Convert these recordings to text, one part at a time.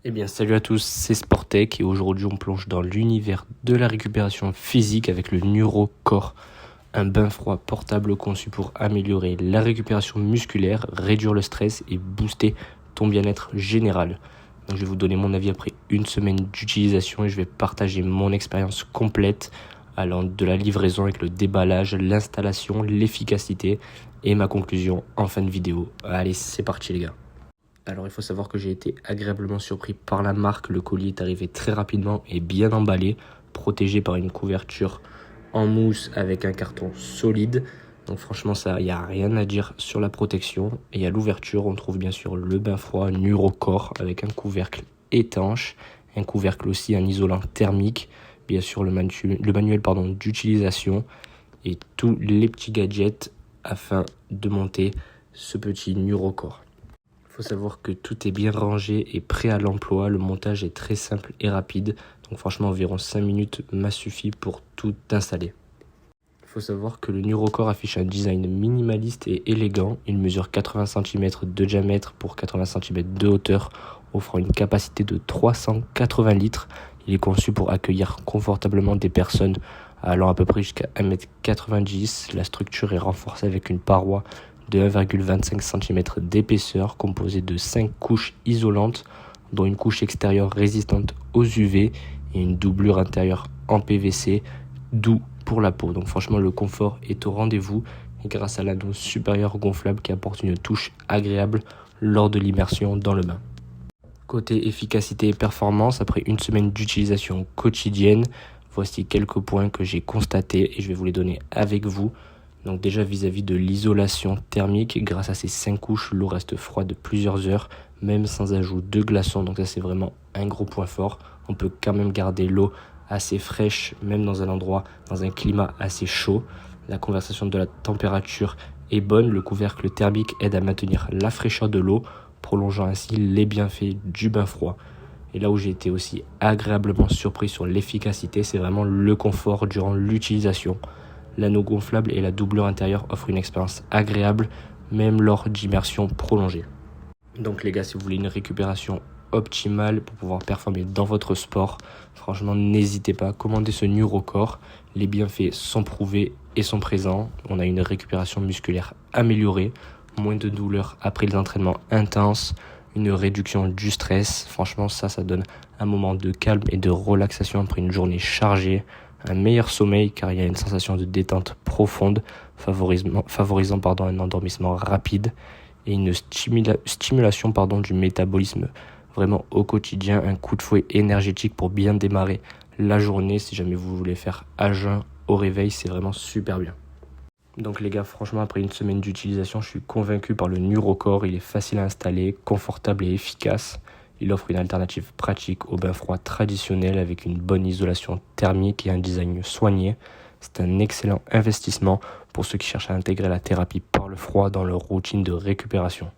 Eh bien, salut à tous, c'est Sportech et aujourd'hui on plonge dans l'univers de la récupération physique avec le NeuroCore, un bain froid portable conçu pour améliorer la récupération musculaire, réduire le stress et booster ton bien-être général. Donc, je vais vous donner mon avis après une semaine d'utilisation et je vais partager mon expérience complète allant de la livraison avec le déballage, l'installation, l'efficacité et ma conclusion en fin de vidéo. Allez, c'est parti les gars. Alors il faut savoir que j'ai été agréablement surpris par la marque. Le colis est arrivé très rapidement et bien emballé, protégé par une couverture en mousse avec un carton solide. Donc franchement, ça, il n'y a rien à dire sur la protection. Et à l'ouverture, on trouve bien sûr le bain froid NeuroCore avec un couvercle étanche, un couvercle aussi en isolant thermique, bien sûr le manuel d'utilisation et tous les petits gadgets afin de monter ce petit NeuroCore. Il faut savoir que tout est bien rangé et prêt à l'emploi. Le montage est très simple et rapide. Donc franchement, environ 5 minutes m'a suffi pour tout installer. Il faut savoir que le NeuroCore affiche un design minimaliste et élégant. Il mesure 80 cm de diamètre pour 80 cm de hauteur, offrant une capacité de 380 litres. Il est conçu pour accueillir confortablement des personnes allant à peu près jusqu'à 1,90 m. La structure est renforcée avec une paroi de 1,25 cm d'épaisseur composée de 5 couches isolantes, dont une couche extérieure résistante aux UV et une doublure intérieure en PVC, doux pour la peau. Donc franchement, le confort est au rendez-vous et grâce à l'anneau supérieur gonflable qui apporte une touche agréable lors de l'immersion dans le bain. Côté efficacité et performance, après une semaine d'utilisation quotidienne, voici quelques points que j'ai constatés et je vais vous les donner avec vous. Donc déjà vis-à-vis de l'isolation thermique, grâce à ces 5 couches, l'eau reste froide plusieurs heures, même sans ajout de glaçons. Donc ça c'est vraiment un gros point fort. On peut quand même garder l'eau assez fraîche, même dans un climat assez chaud. La conservation de la température est bonne. Le couvercle thermique aide à maintenir la fraîcheur de l'eau, prolongeant ainsi les bienfaits du bain froid. Et là où j'ai été aussi agréablement surpris sur l'efficacité, c'est vraiment le confort durant l'utilisation. L'anneau gonflable et la doublure intérieure offrent une expérience agréable, même lors d'immersions prolongées. Donc les gars, si vous voulez une récupération optimale pour pouvoir performer dans votre sport, franchement, n'hésitez pas à commander ce NeuroCore. Les bienfaits sont prouvés et sont présents. On a une récupération musculaire améliorée, moins de douleur après les entraînements intenses, une réduction du stress. Franchement, ça donne un moment de calme et de relaxation après une journée chargée. Un meilleur sommeil car il y a une sensation de détente profonde, favorisant un endormissement rapide et une stimulation du métabolisme vraiment au quotidien, un coup de fouet énergétique pour bien démarrer la journée. Si jamais vous voulez faire à jeun au réveil, c'est vraiment super bien. Donc les gars, franchement, après une semaine d'utilisation, je suis convaincu par le NeuroCore. Il est facile à installer, confortable et efficace. Il offre une alternative pratique au bain froid traditionnel avec une bonne isolation thermique et un design soigné. C'est un excellent investissement pour ceux qui cherchent à intégrer la thérapie par le froid dans leur routine de récupération.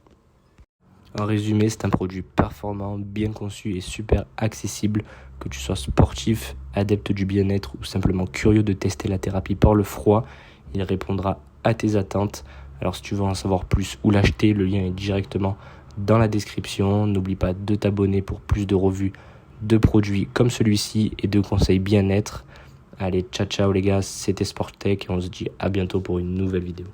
En résumé, c'est un produit performant, bien conçu et super accessible. Que tu sois sportif, adepte du bien-être ou simplement curieux de tester la thérapie par le froid, il répondra à tes attentes. Alors si tu veux en savoir plus ou l'acheter, le lien est directement dans la description. N'oublie pas de t'abonner pour plus de revues de produits comme celui-ci et de conseils bien-être. Allez, ciao ciao les gars, c'était Sportech et on se dit à bientôt pour une nouvelle vidéo.